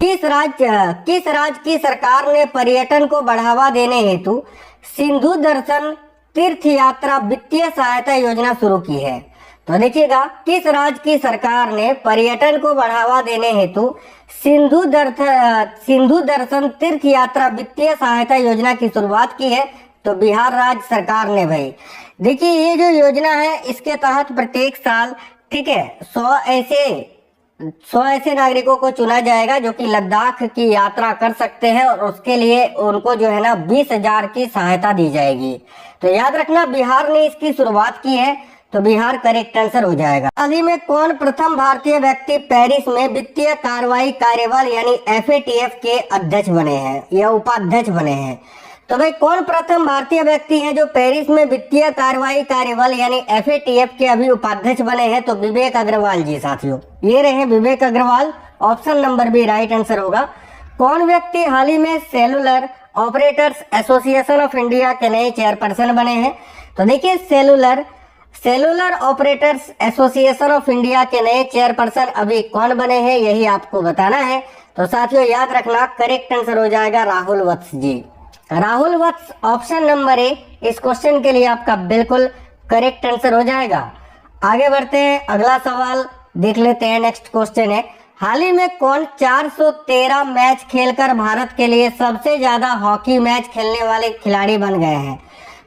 किस राज्य की सरकार ने पर्यटन को बढ़ावा देने हेतु सिंधु दर्शन तीर्थ यात्रा वित्तीय सहायता योजना शुरू की है? तो देखिएगा, किस राज्य की सरकार ने पर्यटन को बढ़ावा देने हेतु सिंधु दर्शन तीर्थ यात्रा वित्तीय सहायता योजना की शुरुआत की है? तो बिहार राज्य सरकार ने भाई। देखिए, ये जो योजना है इसके तहत प्रत्येक साल, ठीक है, 100 ऐसे नागरिकों को चुना जाएगा जो कि लद्दाख की यात्रा कर सकते हैं और उसके लिए उनको जो है ना 20,000 की सहायता दी जाएगी। तो याद रखना, बिहार ने इसकी शुरुआत की है, तो बिहार करेक्ट आंसर हो जाएगा। हाल ही में कौन प्रथम भारतीय व्यक्ति पेरिस में वित्तीय कार्रवाई कार्यबल यानी FATF के अध्यक्ष बने हैं या उपाध्यक्ष बने हैं? तो भाई, कौन प्रथम भारतीय व्यक्ति हैं जो पेरिस में वित्तीय कार्रवाई कार्यबल यानी FATF के अभी उपाध्यक्ष बने हैं? तो विवेक अग्रवाल जी साथियों, ये रहे Vivek Agrawal. Option number B right answer होगा। कौन व्यक्ति हाल ही में cellular operators association of India के नए चेयरपर्सन बने हैं? तो देखिए, cellular operators association of India के नए चेयरपर्सन अभी कौन बने हैं, यही आपको बताना है। तो साथियों याद रखना, करेक्ट आंसर हो जाएगा राहुल वत्स जी। राहुल वत्स ऑप्शन नंबर ए इस क्वेश्चन के लिए आपका बिल्कुल करेक्ट आंसर हो जाएगा। आगे बढ़ते हैं, अगला सवाल देख लेते हैं। नेक्स्ट क्वेश्चन है, हाल ही में कौन 413 मैच खेलकर भारत के लिए सबसे ज्यादा हॉकी मैच खेलने वाले खिलाड़ी बन गए हैं?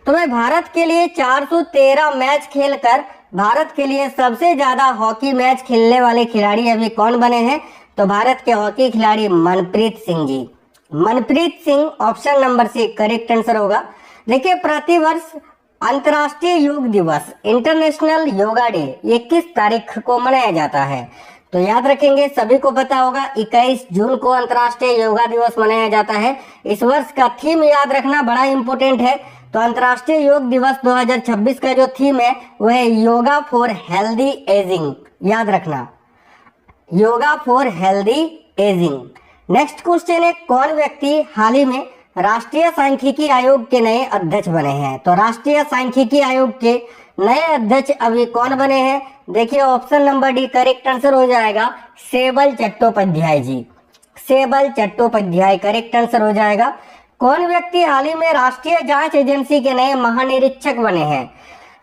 तो भाई, भारत के लिए 413 मैच खेलकर भारत के लिए सबसे ज्यादा हॉकी मैच खेलने वाले खिलाड़ी अभी कौन बने हैं? तो भारत के हॉकी खिलाड़ी Manpreet Singh ji. Manpreet Singh option number C correct answer होगा। देखिए, प्रतिवर्ष अंतर्राष्ट्रीय योग दिवस इंटरनेशनल योगा डे ये किस तारीख को मनाया जाता है? तो याद रखेंगे, सभी को पता होगा 21 जून को अंतर्राष्ट्रीय योगा दिवस मनाया जाता है। इस वर्ष का थीम याद रखना बड़ा इंपॉर्टेंट है। तो अंतर्राष्ट्रीय योग दिवस 2026 का जो थीम है वह है योगा फॉर हेल्दी एजिंग। याद रखना, yoga for healthy ageing. Next question है, कौन व्यक्ति हाल ही में राष्ट्रीय सांख्यिकी आयोग के नए अध्यक्ष बने हैं? तो राष्ट्रीय सांख्यिकी आयोग के नए अध्यक्ष अभी कौन बने हैं? देखिए, option number D correct answer हो जाएगा सेबल चट्टोपाध्याय जी। सेबल चट्टोपाध्याय करेक्ट आंसर हो जाएगा। कौन व्यक्ति हाल ही में राष्ट्रीय जांच एजेंसी के नए महानिरीक्षक बने हैं?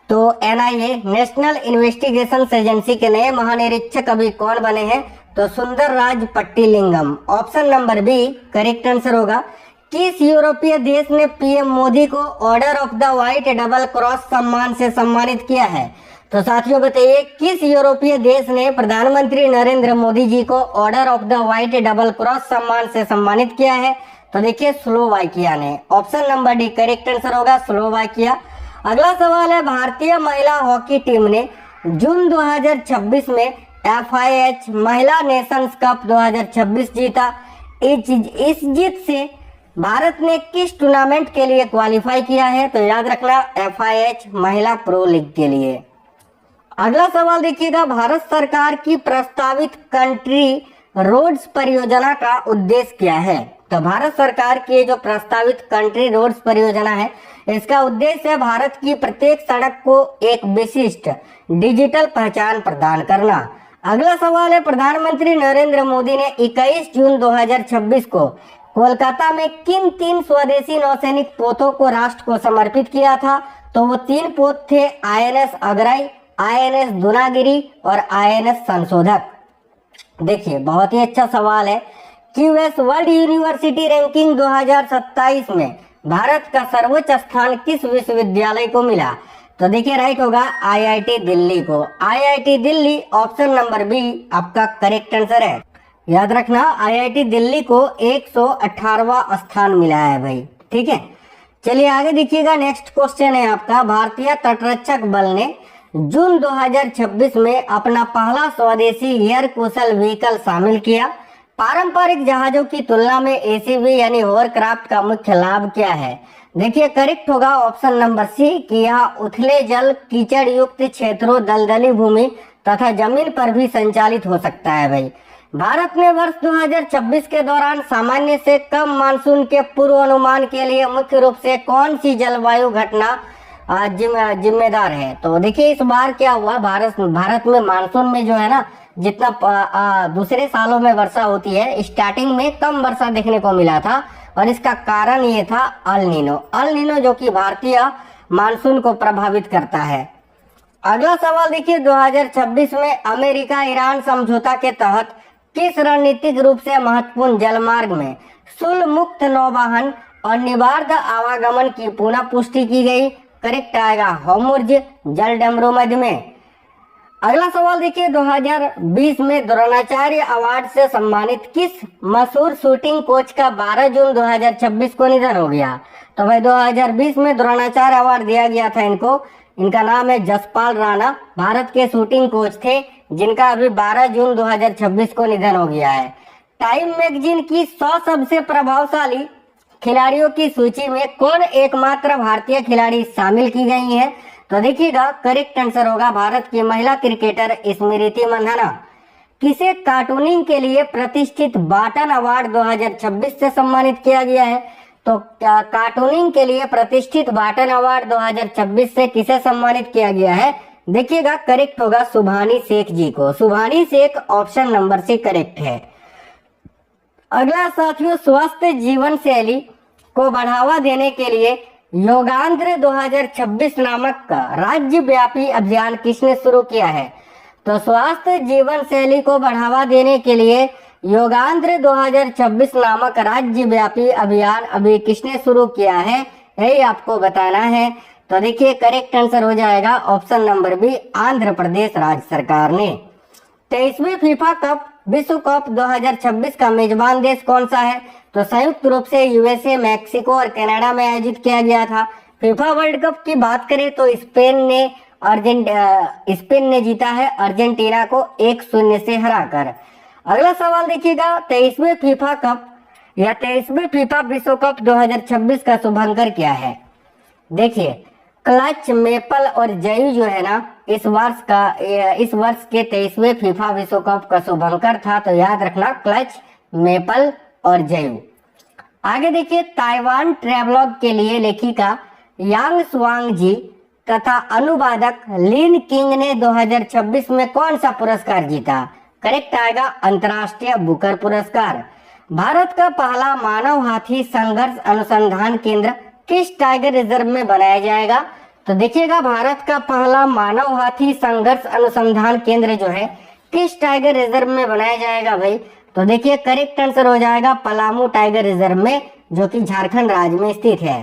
तो NIA नेशनल इन्वेस्टिगेशन एजेंसी के नए महानिरीक्षक अभी कौन बने हैं? तो Sundar Raj Pattilingam. Option number B correct answer होगा। किस यूरोपीय देश ने PM मोदी को order of the white double cross सम्मान से सम्मानित किया है? तो साथियों बताइए, किस यूरोपीय देश ने प्रधानमंत्री नरेंद्र मोदी जी को order of the white double cross सम्मान से सम्मानित किया है? तो देखिए, स्लोवाकिया ने। Option number D correct answer होगा, स्लोवाकिया। अगला सवाल है, भारतीय महिला हॉकी टीम ने जून 2026 में FIH महिला नेशंस कप 2026 जीता। इस जीत से भारत ने किस टूर्नामेंट के लिए क्वालिफाई किया है? तो याद रखना, FIH महिला प्रो लीग के लिए। अगला सवाल देखिएगा, भारत सरकार की प्रस्तावित कंट्री रोड्स परियोजना का उद्देश्य क्या है? तो भारत सरकार की जो प्रस्तावित कंट्री रोड्स परियोजना है, इसका उद्देश्य है भारत की प्रत्येक सड़क को एक विशिष्ट डिजिटल पहचान प्रदान करना। अगला सवाल है, प्रधानमंत्री नरेंद्र मोदी ने 21 जून 2026 को कोलकाता में किन 3 स्वदेशी नौसैनिक पोतों को राष्ट्र को समर्पित किया था? तो वो 3 पोत थे INS अगराई, INS दुनागिरी और INS संशोधक। देखिए, बहुत ही अच्छा सवाल है। QS वर्ल्ड यूनिवर्सिटी रैंकिंग 2027 में भारत का सर्वोच्च स्थान किस विश्वविद्यालय को मिला? तो देखिए, राइट होगा IIT दिल्ली को। IIT Delhi option number B आपका करेक्ट आंसर है। याद रखना, IIT दिल्ली को 118वां स्थान मिला है भाई। ठीक है, चलिए आगे देखिएगा। नेक्स्ट क्वेश्चन है आपका, भारतीय तटरक्षक बल ने जून 2026 में अपना पहला स्वदेशी एयर कुशल व्हीकल शामिल किया। पारंपरिक जहाजों की तुलना में ACV यानी होवरक्राफ्ट का मुख्य लाभ क्या है? देखिए, करेक्ट होगा ऑप्शन नंबर सी कि यह उथले जल, कीचड़ युक्त क्षेत्रों, दलदली भूमि तथा जमीन पर भी संचालित हो सकता है भाई। भारत ने वर्ष 2026 के दौरान सामान्य से कम मानसून के पूर्वानुमान के लिए मुख्य रूप से कौन सी जलवायु घटना जिम्मेदार है? तो देखिए, इस बार क्या हुआ, भारत में मानसून में जो है ना जितना दूसरे सालों में वर्षा होती है, स्टार्टिंग में कम वर्षा देखने को मिला था और इसका कारण ये था अल नीनो जो कि भारतीय मानसून को प्रभावित करता है। अगला सवाल देखिए, 2026 में अमेरिका ईरान समझौता के तहत किस रणनीतिक रूप से महत्वपूर्ण जलमार्ग में शुल्क मुक्त नौवहन और निर्बाध आवागमन की पुनः पुष्टि की गई? करेक्ट आएगा होर्मुज जलडमरू मध्य में। अगला सवाल देखिए, 2020 में द्रोणाचार्य अवार्ड से सम्मानित किस मशहूर शूटिंग कोच का 12 जून 2026 को निधन हो गया? तो भाई 2020 में द्रोणाचार्य अवार्ड दिया गया था इनको। इनका नाम है जसपाल राणा, भारत के शूटिंग कोच थे जिनका अभी 12 जून 2026 को निधन हो गया है। टाइम मैगजीन की 100 सबसे प्रभावशाली खिलाड़ियों की सूची में कौन एकमात्र भारतीय खिलाड़ी शामिल की गई है? तो देखिएगा करेक्ट आंसर होगा भारत की महिला क्रिकेटर स्मृति मंधाना। किसे कार्टूनिंग के लिए प्रतिष्ठित बाटन अवार्ड 2026 से सम्मानित किया गया है? तो कार्टूनिंग के लिए प्रतिष्ठित बाटन अवार्ड 2026 से किसे सम्मानित किया गया है? देखिएगा करेक्ट होगा सुभानी शेख जी को। Subhani Shaikh option number C correct है। अगला साथियों, स्वस्थ जीवन शैली को बढ़ावा देने के लिए योगांध्र 2026 नामक राज्यव्यापी अभियान किसने शुरू किया है? तो स्वास्थ्य जीवन शैली को बढ़ावा देने के लिए योगांध्र 2026 नामक राज्यव्यापी अभियान अभी किसने शुरू किया है, यही आपको बताना है। तो देखिए करेक्ट आंसर हो जाएगा option number B, Andhra Pradesh राज्य सरकार ने। 23वें फीफा कप विश्व कप 2026 का मेजबान देश कौन सा है? तो संयुक्त रूप से यूएसए, मैक्सिको और कनाडा में आयोजित किया गया था। फीफा वर्ल्ड कप की बात करें तो स्पेन ने जीता है अर्जेंटीना को 1-0 से हराकर। अगला सवाल देखिएगा, 23वें फीफा कप या 23वें फीफा विश्व कप 2026 का शुभंकर क्या है? देखिए क्लच, मेपल और जयू जो है ना इस वर्ष के 23वें फीफा विश्व कप का शुभंकर था। तो याद रखना क्लच, मेपल और जयू। आगे देखिए, ताइवान ट्रेवलॉग के लिए लेखिका यांग स्वांग जी तथा अनुवादक लिन किंग ने 2026 में कौन सा पुरस्कार जीता? करेक्ट आएगा अंतर्राष्ट्रीय बुकर पुरस्कार। भारत का पहला मानव हाथी संघर्ष अनुसंधान केंद्र किस टाइगर रिजर्व में बनाया जाएगा? तो देखिएगा भारत का पहला मानव हाथी संघर्ष अनुसंधान केंद्र जो है किस टाइगर रिजर्व में बनाया जाएगा भाई? तो देखिए करेक्ट आंसर हो जाएगा पलामू टाइगर रिजर्व में, जो कि झारखंड राज्य में स्थित है।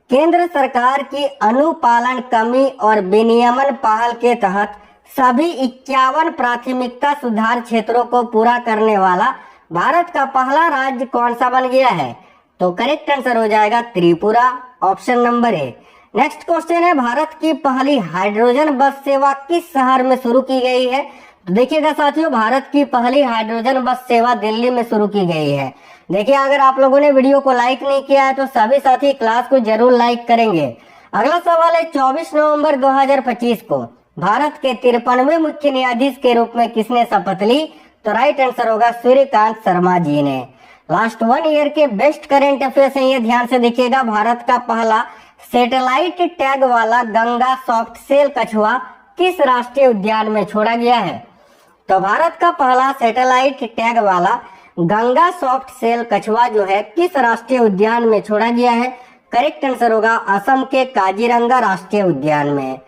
केंद्र सरकार की अनुपालन कमी और विनियमन पहल के तहत सभी 51 प्राथमिकता सुधार क्षेत्रों को पूरा करने वाला भारत का पहला राज्य कौन सा बन गया है? तो करेक्ट आंसर हो जाएगा त्रिपुरा, ऑप्शन नंबर ए। नेक्स्ट क्वेश्चन है, भारत की पहली हाइड्रोजन बस सेवा किस शहर में शुरू की गई है? तो देखिएगा साथियों, भारत की पहली हाइड्रोजन बस सेवा दिल्ली में शुरू की गई है। देखिए अगर आप लोगों ने वीडियो को लाइक नहीं किया है तो सभी साथी क्लास को जरूर लाइक करेंगे। अगला सवाल है, 24 नवंबर 2025 को भारत के 53वें मुख्य न्यायाधीश के रूप में किसने शपथ ली? तो राइट आंसर होगा सूर्यकांत शर्मा जी ने। लास्ट 1 ईयर के बेस्ट करेंट अफेयर्स है ये, ध्यान से देखिएगा। भारत का पहला सैटेलाइट टैग वाला गंगा सॉफ्ट सेल कछुआ किस राष्ट्रीय उद्यान में छोड़ा गया है? तो भारत का पहला सैटेलाइट टैग वाला गंगा सॉफ्ट सेल कछुआ जो है किस राष्ट्रीय उद्यान में छोड़ा गया है? करेक्ट आंसर होगा असम के काजीरंगा राष्ट्रीय उद्यान में।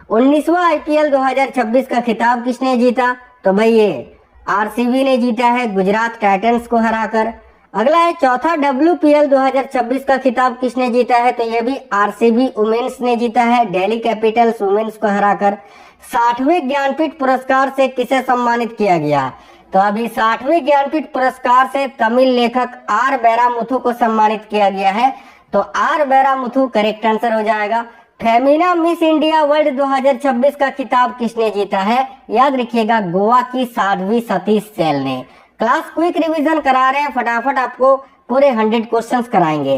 19वां आईपीएल 2026 का खिताब किसने जीता? तो भाई ये आरसीबी ने जीता है गुजरात टाइटंस को हराकर। अगला है, चौथा WPL 2026 का खिताब किसने जीता है? तो ये भी आरसीबी वुमेन्स ने जीता है दिल्ली कैपिटल्स वुमेन्स को हराकर। 60वें ज्ञानपीठ पुरस्कार से किसे सम्मानित किया गया? तो अभी 60वें ज्ञानपीठ पुरस्कार से तमिल लेखक आर बैरामुथु को सम्मानित किया गया है। तो आर बैरामुथु करेक्ट आंसर हो जाएगा। फेमिना मिस इंडिया वर्ल्ड 2026 का खिताब किसने जीता है? याद रखिएगा गोवा की साध्वी सतीश सैल ने। क्लास क्विक रिवीजन करा रहे हैं, फटाफट आपको पूरे 100 क्वेश्चंस कराएंगे।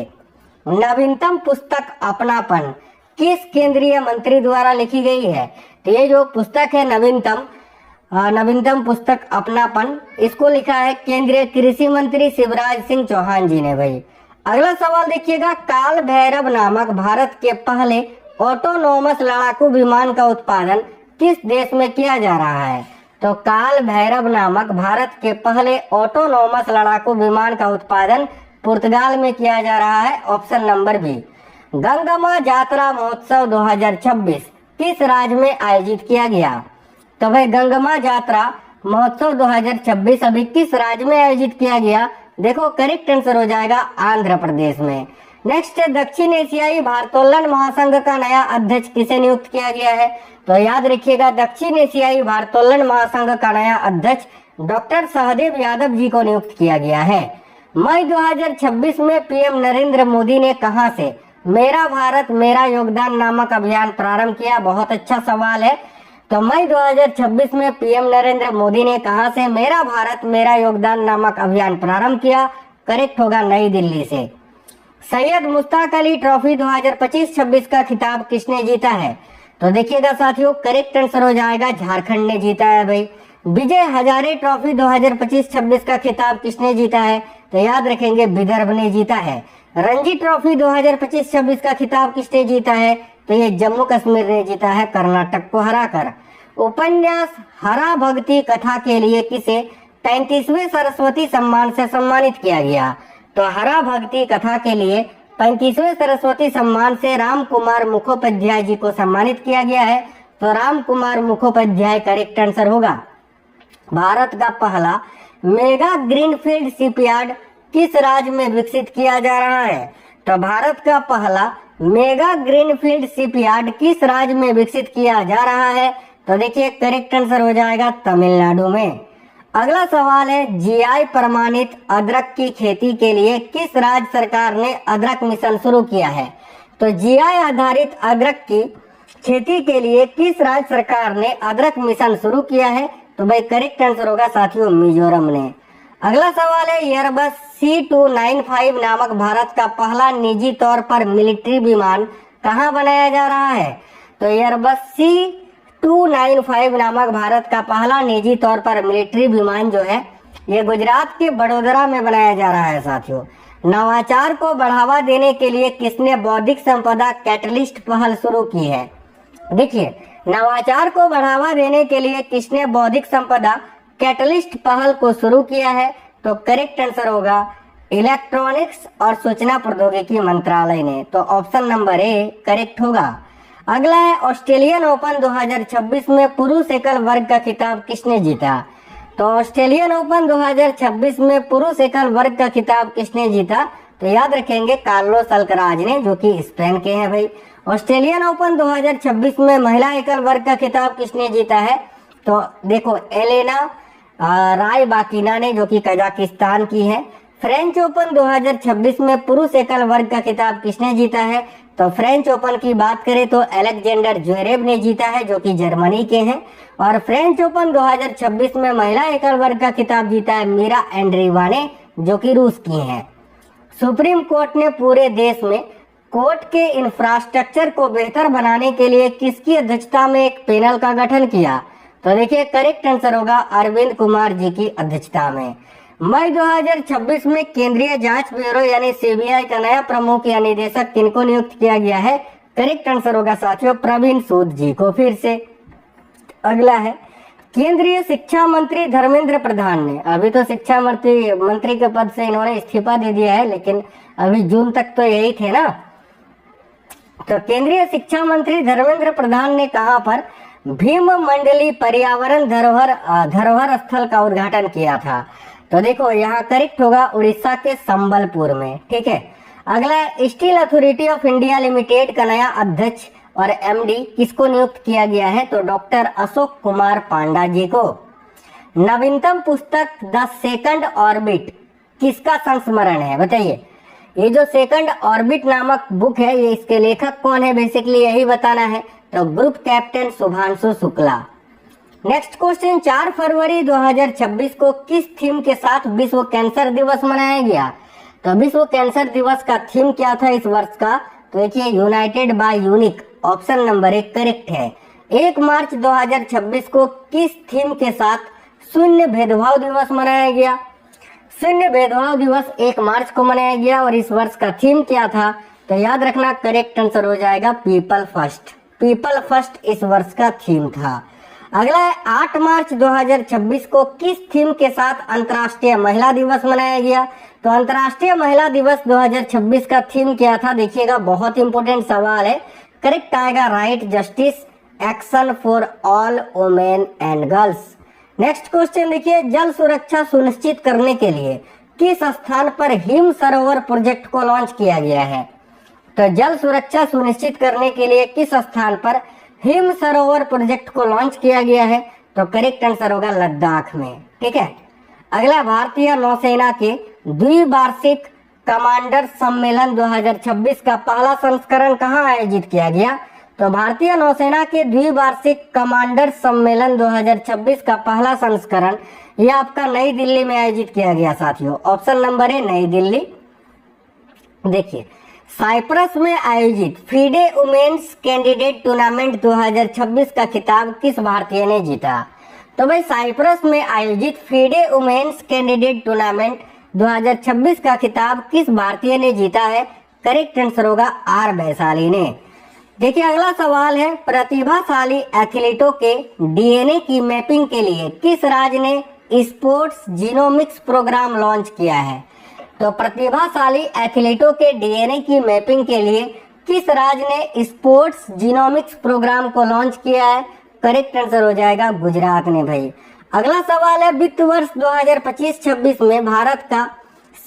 नवीनतम पुस्तक अपनापन किस केंद्रीय मंत्री द्वारा लिखी गई है? तो ये जो पुस्तक है नवीनतम पुस्तक अपनापन, इसको लिखा है केंद्रीय कृषि मंत्री शिवराज सिंह चौहान जी ने भाई। अगला सवाल देखिएगा, काल भैरव नामक भारत के पहले ऑटोनोमस लड़ाकू विमान का उत्पादन किस देश में किया जा रहा है? तो काल भैरव नामक भारत के पहले ऑटोनोमस लड़ाकू विमान का उत्पादन पुर्तगाल में किया जा रहा है। Option number B. गंगम्मा यात्रा महोत्सव 2026 किस राज्य में आयोजित किया गया? तो भाई गंगम्मा यात्रा महोत्सव 2026 अभी किस राज्य में आयोजित किया गया? देखो करेक्ट आंसर हो जाएगा आंध्र प्रदेश में। नेक्स्ट, दक्षिण एशियाई भारोत्तोलन महासंघ का नया अध्यक्ष किसे नियुक्त किया गया है? तो याद रखिएगा दक्षिण एशियाई भारोत्तोलन महासंघ का नया अध्यक्ष डॉक्टर सहदेव यादव जी को नियुक्त किया गया है। मई 2026 में पीएम नरेंद्र मोदी ने कहां से मेरा भारत मेरा योगदान नामक अभियान प्रारंभ किया? बहुत अच्छा सवाल है। तो मई 2026 में पीएम नरेंद्र मोदी ने कहां से मेरा भारत मेरा योगदान नामक अभियान प्रारंभ किया? करेक्ट होगा नई दिल्ली से। सैयद मुश्ताक अली ट्रॉफी 2025-26 का खिताब किसने जीता है? तो देखिएगा साथियों करेक्ट आंसर हो जाएगा झारखंड ने जीता है भाई। विजय हजारे ट्रॉफी 2025-26 का खिताब किसने जीता है? तो याद रखेंगे विदर्भ ने जीता है। रणजी ट्रॉफी 2025-26 का खिताब किसने जीता है? तो ये जम्मू कश्मीर ने जीता है कर्नाटक को हराकर। उपन्यास हरा भक्ति कथा के लिए किसे 35वें सरस्वती सम्मान से सम्मानित किया गया? तो हरा भक्ति कथा के लिए 35वें सरस्वती सम्मान से राम कुमार मुखोपाध्याय जी को सम्मानित किया गया है। तो राम कुमार मुखोपाध्याय करेक्ट आंसर होगा। भारत का पहला मेगा ग्रीनफील्ड शिपयार्ड किस राज्य में विकसित किया जा रहा है? तो भारत का पहला मेगा ग्रीनफील्ड शिपयार्ड किस राज्य में विकसित किया जा रहा है? तो देखिए करेक्ट आंसर हो जाएगा तमिलनाडु में। अगला सवाल है जीआई प्रमाणित अदरक की खेती के लिए किस राज्य सरकार ने अदरक मिशन शुरू किया है? तो जीआई आधारित अदरक की खेती के लिए किस राज्य सरकार ने अदरक मिशन शुरू किया है? तो भाई करेक्ट आंसर होगा साथियों मिजोरम ने। अगला सवाल है एयरबस C295 नामक भारत का पहला निजी तौर पर मिलिट्री विमान कहाँ बनाया जा रहा है? तो एयरबस C295 नामक भारत का पहला निजी तौर पर मिलिट्री विमान जो है ये गुजरात के बड़ोदरा में बनाया जा रहा है साथियों। नवाचार को बढ़ावा देने के लिए किसने बौद्धिक संपदा कैटलिस्ट पहल शुरू की है? देखिए नवाचार को बढ़ावा देने के लिए किसने बौद्धिक संपदा कैटलिस्ट पहल को शुरू किया है? तो करेक्ट आंसर होगा इलेक्ट्रॉनिक्स और सूचना प्रौद्योगिकी मंत्रालय ने। तो ऑप्शन नंबर ए करेक्ट होगा। अगला है ऑस्ट्रेलियन ओपन 2026 में पुरुष एकल वर्ग का खिताब किसने जीता? तो ऑस्ट्रेलियन ओपन 2026 में पुरुष एकल वर्ग का खिताब किसने जीता? तो याद रखेंगे कार्लोस अल्कराज ने, जो कि स्पेन के हैं भाई। ऑस्ट्रेलियन ओपन 2026 में महिला एकल वर्ग का खिताब किसने जीता है? तो देखो एलेना रायबाकिना ने, जो कि कजाकिस्तान की है। फ्रेंच ओपन 2026 में पुरुष एकल वर्ग का खिताब किसने जीता है? तो फ्रेंच ओपन की बात करें तो अलेक्जेंडर ज्वेरेव ने जीता है, जो कि जर्मनी के हैं। और फ्रेंच ओपन 2026 में महिला एकल वर्ग का खिताब जीता है मीरा एंड्रीवा ने, जो कि रूस की हैं। सुप्रीम कोर्ट ने पूरे देश में कोर्ट के इंफ्रास्ट्रक्चर को बेहतर बनाने के लिए किसकी अध्यक्षता में एक पैनल का गठन किया? तो देखिए करेक्ट आंसर होगा अरविंद कुमार जी की अध्यक्षता में। मई 2026 में केंद्रीय जांच ब्यूरो यानी सीबीआई का नया प्रमुख या निदेशक किनको नियुक्त किया गया है? करेक्ट आंसर होगा साथियों प्रवीण सूद जी को फिर से। अगला है केंद्रीय शिक्षा मंत्री धर्मेंद्र प्रधान ने, अभी तो शिक्षा मंत्री के पद से इन्होंने इस्तीफा दे दिया है, लेकिन अभी जून तक तो यही थे ना। तो केंद्रीय शिक्षा मंत्री धर्मेंद्र प्रधान ने कहां पर भीम मंडली पर्यावरण धरोहर स्थल का उद्घाटन किया था? तो देखो यहाँ करेक्ट होगा उड़ीसा के संबलपुर में। ठीक है। अगला steel authority of India limited का नया अध्यक्ष और एमडी किसको नियुक्त किया गया है? तो डॉक्टर अशोक कुमार पांडा जी को। नवीनतम पुस्तक द सेकंड ऑर्बिट किसका संस्मरण है? बताइए। ये जो सेकंड ऑर्बिट नामक बुक है, ये इसके लेखक कौन है? बेसिकली यही बताना है। तो group captain Shubhanshu Shukla. Next question 4 फरवरी 2026 को किस थीम के साथ विश्व कैंसर दिवस मनाया गया? तो विश्व कैंसर दिवस का थीम क्या था इस वर्ष का? तो देखिए united by unique. Option number 1 correct है। 1 मार्च 2026 को किस थीम के साथ शून्य भेदभाव दिवस मनाया गया? शून्य भेदभाव दिवस 1 मार्च को मनाया गया और इस वर्ष का थीम क्या था? तो याद रखना करेक्ट आंसर हो जाएगा पीपल फर्स्ट। पीपल फर्स्ट इस वर्ष का थीम था। अगला है 8 मार्च 2026 को किस थीम के साथ अंतर्राष्ट्रीय महिला दिवस मनाया गया। तो अंतर्राष्ट्रीय महिला दिवस 2026 का थीम क्या था, देखिएगा बहुत इंपॉर्टेंट सवाल है। करेक्ट आएगा right justice action for all women and girls. Next question देखिए, जल सुरक्षा सुनिश्चित करने के लिए किस स्थान पर हिम सरोवर प्रोजेक्ट को लॉन्च किया गया है। तो जल सुरक्षा सुनिश्चित करने के लिए किस स्थान पर हिम सरोवर प्रोजेक्ट को लॉन्च किया गया है। तो करेक्ट आंसर होगा लद्दाख में। ठीक है, अगला भारतीय नौसेना के द्विवार्षिक कमांडर सम्मेलन 2026 का पहला संस्करण कहाँ आयोजित किया गया। तो भारतीय नौसेना के द्विवार्षिक कमांडर सम्मेलन 2026 का पहला संस्करण यह आपका नई दिल्ली में आयोजित किया गया साथियों। ऑप्शन नंबर है नई दिल्ली। देखिए, साइप्रस में आयोजित फीडे वुमेन्स कैंडिडेट टूर्नामेंट 2026 का खिताब किस भारतीय ने जीता। तो भाई साइप्रस में आयोजित फीडे वुमेन्स कैंडिडेट टूर्नामेंट 2026 का खिताब किस भारतीय ने जीता है। करेक्ट आंसर होगा आर वैशाली ने। देखिए अगला सवाल है, प्रतिभाशाली एथलीटों के डीएनए की मैपिंग के लिए किस राज्य ने स्पोर्ट्स जीनोमिक्स प्रोग्राम लॉन्च किया है। तो प्रतिभाशाली एथलीटों के डीएनए की मैपिंग के लिए किस राज्य ने स्पोर्ट्स जीनोमिक्स प्रोग्राम को लॉन्च किया है। करेक्ट आंसर हो जाएगा गुजरात ने भाई। अगला सवाल है, वित्त वर्ष 2025-26 में भारत का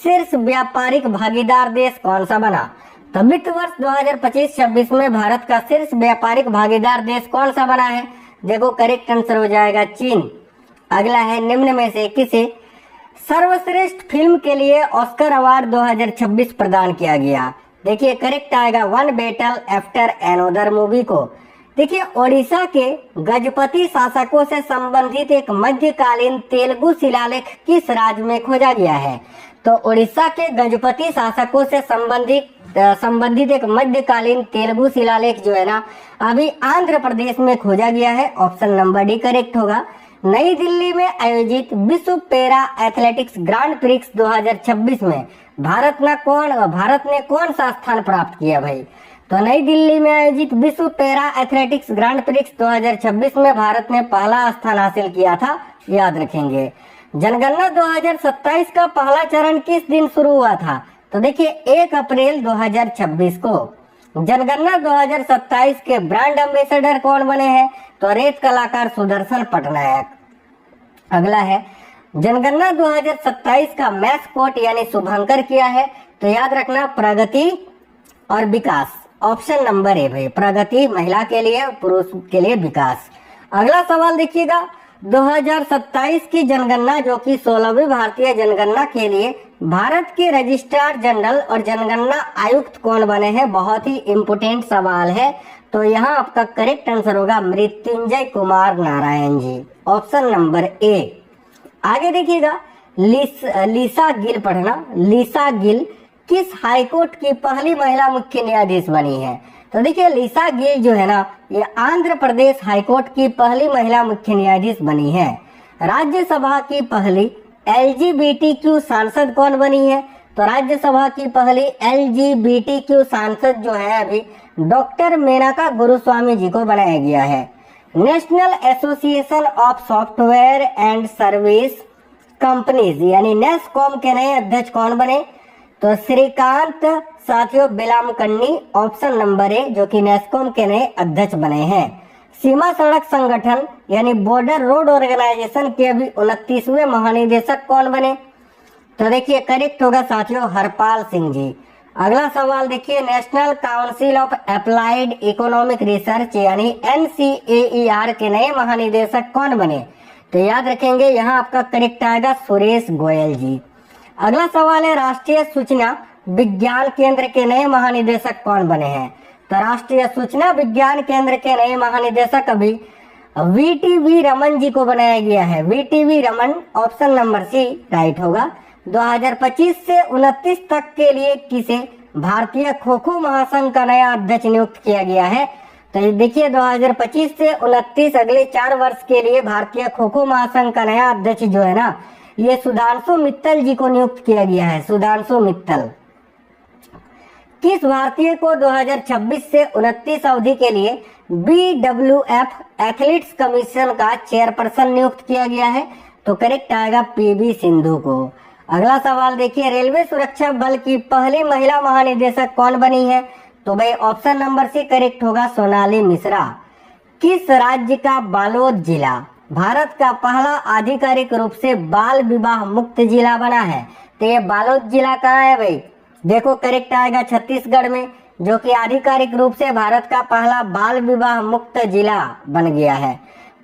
शीर्ष व्यापारिक भागीदार देश कौन सा बना। तो वित्त वर्ष 2025-26 में भारत का शीर्ष व्यापारिक भागीदार देश कौन सा बना है। देखो करेक्ट आंसर हो जाएगा चीन। अगला है, निम्न में से किसे सर्वश्रेष्ठ फिल्म के लिए ऑस्कर अवार्ड 2026 प्रदान किया गया। देखिए करेक्ट आएगा one battle after another movie को। देखिए ओडिशा के गजपति शासकों से संबंधित एक मध्यकालीन तेलुगु शिलालेख किस राज्य में खोजा गया है। तो ओडिशा के गजपति शासकों से संबंधित एक मध्यकालीन तेलुगु शिलालेख जो है ना अभी आंध्र प्रदेश में खोजा गया है। ऑप्शन नंबर डी करेक्ट होगा। नई दिल्ली में आयोजित विश्व पैरा एथलेटिक्स ग्रांड प्रिक्स 2026 में भारत ने कौन सा स्थान प्राप्त किया भाई। तो नई दिल्ली में आयोजित विश्व पैरा एथलेटिक्स ग्रांड प्रिक्स 2026 में भारत ने पहला स्थान हासिल किया था, याद रखेंगे। जनगणना 2027 का पहला चरण किस दिन शुरू हुआ था। तो देखिए 1 अप्रैल 2026 को। जनगणना 2027 के ब्रांड एम्बेसडर कौन बने हैं। तो रेत कलाकार सुदर्शन पटनायक। अगला है, जनगणना 2027 का मैस्कोट यानी शुभंकर किया है। तो याद रखना प्रगति और विकास। ऑप्शन नंबर ए भाई, प्रगति महिला के लिए, पुरुष के लिए विकास। अगला सवाल देखिएगा, 2027 की जनगणना जो कि 16वीं भारतीय जनगणना के लिए भारत के रजिस्ट्रार जनरल और जनगणना आयुक्त कौन बने हैं। बहुत ही इंपोर्टेंट सवाल है। तो यहाँ आपका करेक्ट आंसर होगा Mrityunjay Kumar Narayan ji. Option number A. आगे देखिएगा, लीसा गिल पढ़ना। लीसा गिल किस हाईकोर्ट की पहली महिला मुख्य न्यायाधीश बनी है। तो देखिए लीसा गिल जो है ना ये आंध्र प्रदेश हाईकोर्ट की पहली महिला मुख्य न्यायाधीश बनी है। राज्यसभा की पहली LGBTQ सांसद कौन बनी है। तो राज्यसभा की पहली LGBTQ सांसद जो है अभी डॉक्टर मेनका गुरुस्वामी जी को बनाया गया है। National association of software and service companies यानी नेस्कॉम के नए अध्यक्ष कौन बने। तो श्रीकांत साथियों बेलामकन्नी। ऑप्शन नंबर ए जो कि नेस्कॉम के नए अध्यक्ष बने हैं। सीमा सड़क संगठन यानी बॉर्डर रोड ऑर्गेनाइजेशन के अभी 29वें महानिदेशक कौन बने। तो देखिए करेक्ट होगा साथियों हरपाल सिंह जी। अगला सवाल देखिए, national council of applied economic research यानी NCAER के नए महानिदेशक कौन बने। तो याद रखेंगे यहाँ आपका करेक्ट आएगा सुरेश गोयल जी। अगला सवाल है, राष्ट्रीय सूचना विज्ञान केंद्र के नए महानिदेशक कौन बने हैं। तो राष्ट्रीय सूचना विज्ञान केंद्र के नए महानिदेशक अभी VTV रमन जी को बनाया गया है। VTV Raman. Option number C right होगा। 2025 से 29 तक के लिए किसे भारतीय खो खो महासंघ का नया अध्यक्ष नियुक्त किया गया है। तो देखिए 2025 से 29 अगले 4 वर्ष के लिए भारतीय खो खो महासंघ का नया अध्यक्ष जो है ना ये सुधांशु मित्तल जी को नियुक्त किया गया है। सुधांशु मित्तल। किस भारतीय को 2026 से 29 अवधि के लिए BWF एथलीट्स कमीशन का चेयरपर्सन नियुक्त किया गया है? तो करेक्ट आएगा PV सिंधु को। अगला सवाल देखिए, रेलवे सुरक्षा बल की पहली महिला महानिदेशक कौन बनी है? तो भाई ऑप्शन नंबर सी करेक्ट होगा, सोनाली मिश्रा। किस राज्य का बालोद जिला भारत का पहला आधिकारिक रूप से बाल विवाह मुक्त जिला बना है? तो ये बालोद जिला कहाँ है भाई? देखो करेक्ट आएगा छत्तीसगढ़ में, जो कि आधिकारिक रूप से भारत का पहला बाल विवाह मुक्त जिला बन गया है।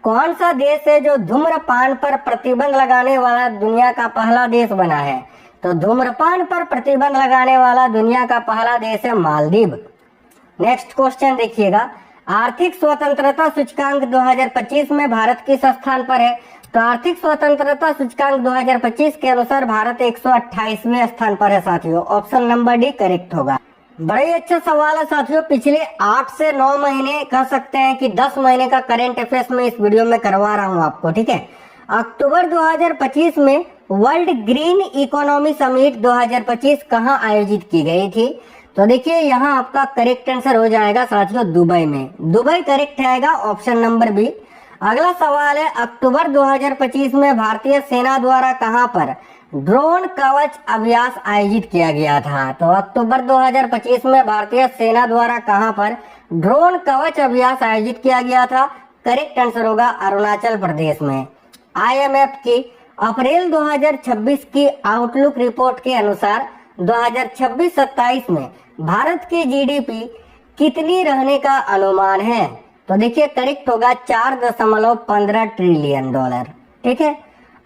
कौन सा देश है जो धूम्रपान पर प्रतिबंध लगाने वाला दुनिया का पहला देश बना है? तो धूम्रपान पर प्रतिबंध लगाने वाला दुनिया का पहला देश है मालदीव। नेक्स्ट क्वेश्चन देखिएगा, आर्थिक स्वतंत्रता सूचकांक 2025 में भारत किस स्थान पर है? तो आर्थिक स्वतंत्रता सूचकांक 2025 के अनुसार भारत 128वें स्थान पर है साथियों। ऑप्शन नंबर डी करेक्ट होगा। बड़ा ही अच्छा सवाल है साथियों। पिछले 8 से 9 महीने कह सकते हैं कि 10 महीने का करंट अफेयर्स में इस वीडियो में करवा रहा हूं आपको, ठीक है। अक्टूबर 2025 में वर्ल्ड ग्रीन इकोनॉमी समिट 2025 कहां आयोजित की गई थी? तो देखिए यहाँ आपका करेक्ट आंसर हो जाएगा साथियों दुबई में। दुबई करेक्ट आएगा, ऑप्शन नंबर बी। अगला सवाल है, अक्टूबर 2025 में भारतीय सेना द्वारा कहां पर ड्रोन कवच अभ्यास आयोजित किया गया था? तो अक्टूबर 2025 में भारतीय सेना द्वारा कहां पर ड्रोन कवच अभ्यास आयोजित किया गया था? करेक्ट आंसर होगा अरुणाचल प्रदेश में। IMF की अप्रैल 2026 की आउटलुक रिपोर्ट के अनुसार 2026-27 में भारत की GDP कितनी रहने का अनुमान है? तो देखिए करेक्ट होगा 4.15 ट्रिलियन डॉलर, ठीक है।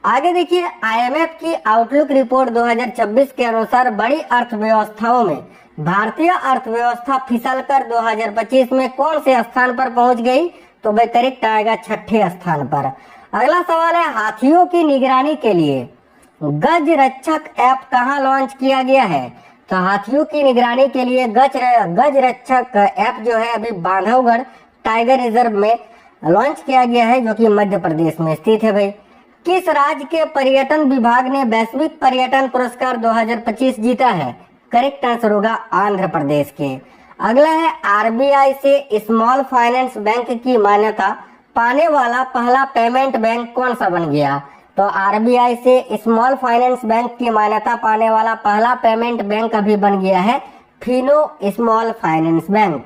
आगे देखिए, IMF की आउटलुक रिपोर्ट 2026 के अनुसार बड़ी अर्थव्यवस्थाओं में भारतीय अर्थव्यवस्था फिसलकर 2025 में कौन से स्थान पर पहुंच गई? तो भाई करेक्ट आएगा 6ठे स्थान पर। अगला सवाल है, हाथियों की निगरानी के लिए गज रक्षक ऐप कहां लॉन्च किया गया है? तो हाथियों की निगरानी के लिए गज रक्षक ऐप जो है अभी बांधवगढ़ टाइगर रिजर्व में लॉन्च किया गया है, जो कि मध्य प्रदेश में स्थित है भाई। किस राज्य के पर्यटन विभाग ने वैश्विक पर्यटन पुरस्कार 2025 जीता है? करेक्ट आंसर होगा आंध्र प्रदेश के। अगला है, RBI से स्मॉल फाइनेंस बैंक की मान्यता पाने वाला पहला पेमेंट बैंक कौन सा बन गया? तो RBI से स्मॉल फाइनेंस बैंक की मान्यता पाने वाला पहला पेमेंट बैंक अभी बन गया है फिनो स्मॉल फाइनेंस बैंक।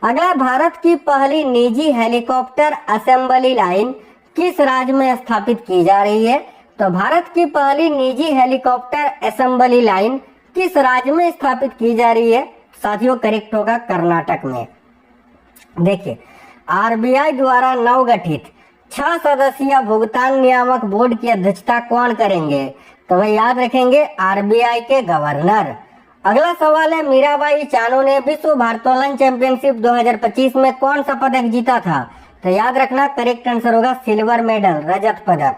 अगला, भारत की पहली निजी हेलीकॉप्टर असेंबली लाइन किस राज्य में स्थापित की जा रही है? तो भारत की पहली निजी हेलीकॉप्टर असेंबली लाइन किस राज्य में स्थापित की जा रही है? साथियों करेक्ट होगा कर्नाटक में। देखिए, RBI द्वारा नवगठित 6 सदस्यीय भुगतान नियामक बोर्ड की अध्यक्षता कौन करेंगे? तो भाई याद रखेंगे RBI के गवर्नर। अगला सवाल है, मीराबाई चानू ने विश्व भारोत्तोलन चैंपियनशिप 2025 में कौन सा पदक जीता था? तो याद रखना करेक्ट आंसर होगा सिल्वर मेडल, रजत पदक।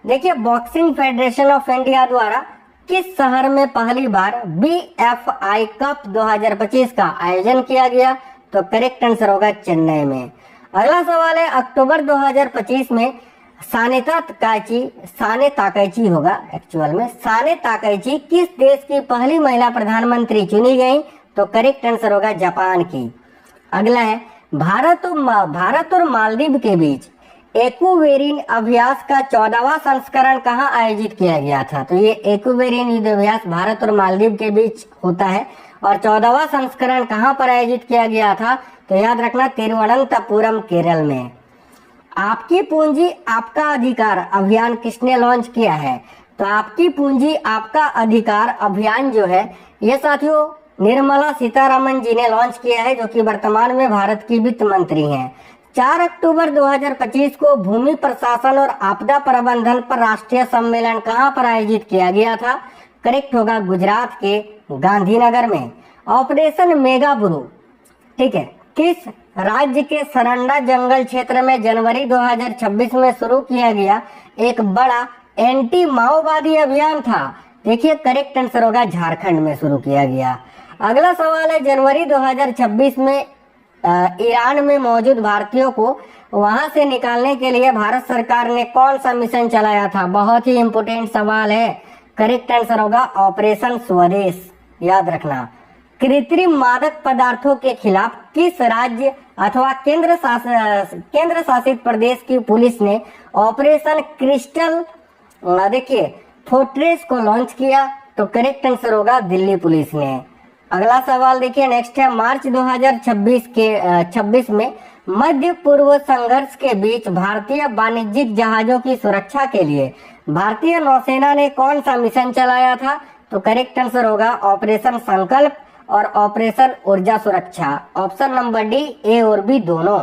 देखिए, बॉक्सिंग फेडरेशन ऑफ इंडिया द्वारा किस शहर में पहली बार BFI कप 2025 का आयोजन किया गया? तो करेक्ट आंसर होगा चेन्नई में। अगला सवाल है, अक्टूबर 2025 में साने ताकाइची होगा एक्चुअल में, साने ताकाइची किस देश की पहली महिला प्रधानमंत्री चुनी गई? तो करेक्ट आंसर होगा जापान की। अगला है, भारत और मालदीव के बीच एक्वेरिन अभ्यास का 14वां संस्करण कहां आयोजित किया गया था? तो ये एक्वेरिन युद्ध अभ्यास भारत और मालदीव के बीच होता है और 14वां संस्करण कहां पर आयोजित किया गया था? तो याद रखना तिरुवनंतपुरम केरल में। आपकी पूंजी आपका अधिकार अभियान किसने लॉन्च किया है? तो आपकी पूंजी आपका अधिकार अभियान जो है ये साथियों निर्मला सीतारमन जी ने लॉन्च किया है, जो कि वर्तमान में भारत की वित्त मंत्री हैं। 4 अक्टूबर 2025 को भूमि प्रशासन और आपदा प्रबंधन पर राष्ट्रीय सम्मेलन कहां पर आयोजित किया गया था? करेक्ट होगा गुजरात के गांधीनगर में। ऑपरेशन मेगा बुरू, ठीक है, किस राज्य के सरंडा जंगल क्षेत्र में जनवरी 2026 में शुरू किया गया एक बड़ा एंटी माओवादी अभियान था? देखिए करेक्ट आंसर होगा झारखंड में शुरू किया गया। अगला सवाल है, जनवरी 2026 में ईरान में मौजूद भारतीयों को वहां से निकालने के लिए भारत सरकार ने कौन सा मिशन चलाया था? बहुत ही इंपोर्टेंट सवाल है। करेक्ट आंसर होगा ऑपरेशन स्वदेश, याद रखना। कृत्रिम मादक पदार्थों के खिलाफ किस राज्य अथवा केंद्र शासित प्रदेश की पुलिस ने ऑपरेशन क्रिस्टल देखिए फोर्ट्रेस को लॉन्च किया? तो करेक्ट आंसर होगा दिल्ली पुलिस ने। अगला सवाल देखिए नेक्स्ट है, मार्च 2026 में मध्य पूर्व संघर्ष के बीच भारतीय वाणिज्यिक जहाजों की सुरक्षा के लिए भारतीय नौसेना ने कौन सा मिशन चलाया था? तो करेक्ट आंसर होगा ऑपरेशन संकल्प और ऑपरेशन ऊर्जा सुरक्षा। ऑप्शन नंबर डी, ए और बी दोनों।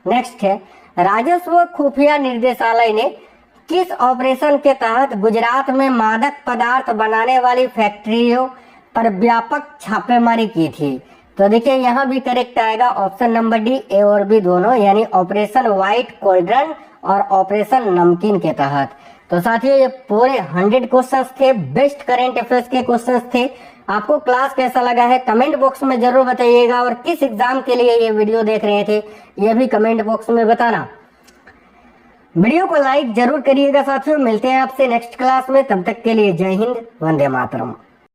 नेक्स्ट है, राजस्व खुफिया निर्देशालय ने किस ऑपरेशन के तहत गुजरात में मादक पदार्थ बनाने वाली फैक्ट्रियों पर व्यापक छापेमारी की थी? तो देखिए यहाँ भी करेक्ट आएगा ऑप्शन नंबर डी, ए और बी दोनों, यानी ऑपरेशन व्हाइट कोल्ड्रन और ऑपरेशन नमकीन के तहत। तो साथियों ये पूरे 100 क्वेश्चंस थे, बेस्ट करंट अफेयर्स के क्वेश्चंस थे। आपको क्लास कैसा लगा है कमेंट बॉक्स में जरूर बताइएगा, और किस एग्जाम के लिए ये वीडियो देख रहे थे ये भी कमेंट बॉक्स में बताना। वीडियो को लाइक जरूर करिएगा साथियों। मिलते हैं आपसे नेक्स्ट क्लास में, तब तक के लिए जय हिंद, वंदे मातरम।